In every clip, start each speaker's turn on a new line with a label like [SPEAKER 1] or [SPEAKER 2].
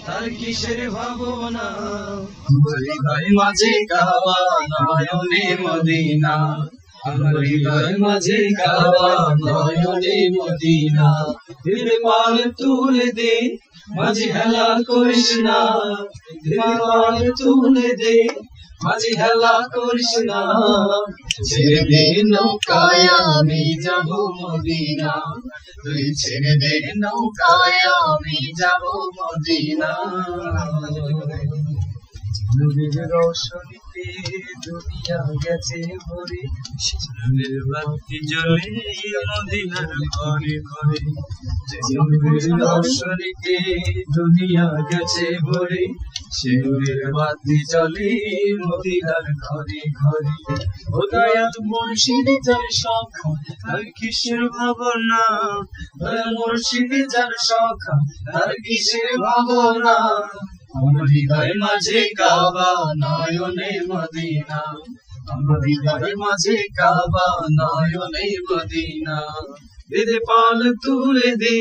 [SPEAKER 1] তার কিসের ভাবনা, আমার হৃদয় মাঝে কাবা নয়নে মদিনা, আমার হৃদয় মাঝে কাবা নয়নে মদিনা। দিলে পাল তুলে দে মাঝে হেলা করিস না, দিলে পাল তুলে দে মাঝে হেলা করিস না। ছেড়ে দে নৌকায় আমি যাব মদিনা, তুই ছেড়ে দে নৌকায় আমি যাব মদিনা। নবীর রওশনীতে দুনিয়া গেছে ভরে, নূরের বাতি জ্বলে মদিনার ঘরে ঘরে। নবীর রওশনীতে দুনিয়া গেছে ভরে, সে নূরের বাতি জ্বলে মদিনার ঘরে ঘরে। ও দয়াল মুর্শিদ যার সখা তার কিসের ভাবনা, দয়াল মুর্শিদ যার সখা তার কিসের ভাবনা। আমার হৃদয় মাঝে কাবা নয়নে মদিনা, আমার হৃদয় মাঝে কাবা নয়নে মদিনা। দিলে পাল তুলে দে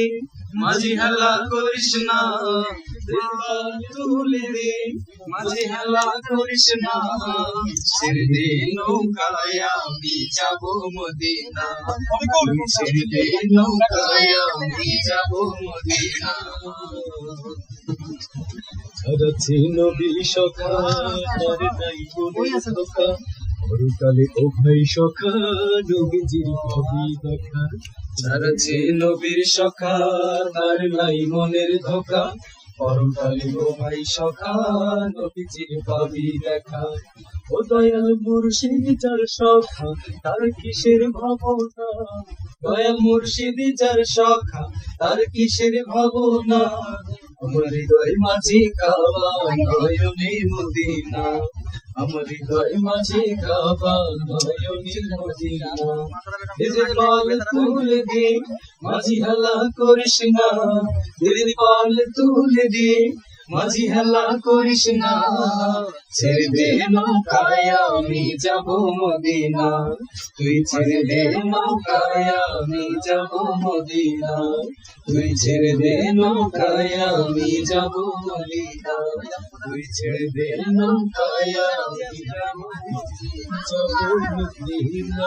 [SPEAKER 1] মাঝি হেলা করিস না, দিলে পাল তুলে দে মাঝি হেলা করিস না। ছেড়ে দে নৌকায় আমি যাব মদিনা, ছেড়ে দে নৌকায় আমি যাব মদিনা।
[SPEAKER 2] যারা ছিল বিশখা তার নাই বলে সখা, পরকালে ও ভাই সখা নবীজির পাবি দেখা।
[SPEAKER 1] যারা ছিল বীর সখা তার নাই মনের ধোকা, পরকালে ও ভাই সখা নবীজির পাবি দেখা।
[SPEAKER 2] ও দয়াল মুর্শিদ যার সখা তার কিসের ভাবনা,
[SPEAKER 1] দয়াল মুর্শিদ যার সখা তার কিসের ভাবনা। আমার হৃদয় মাঝে কাবা নয়নে মদিনা, আমার হৃদয় মাঝে কাবা নয়নে মদিনা। দিলে পাল তুলে দে মাঝি হেলা করিস না, দিলে পাল তুলে দে মাঝি হেলা করিস না। ছেড়ে দে নৌকায় আমি যাব মদিনা, তুই ছেড়ে দে নৌকায় আমি যাব মদিনা, তুই ছেড়ে দে নৌকায় আমি যাব মদিনা, তুই ছেড়ে দে নৌকায় আমি যাব
[SPEAKER 2] মদিনা।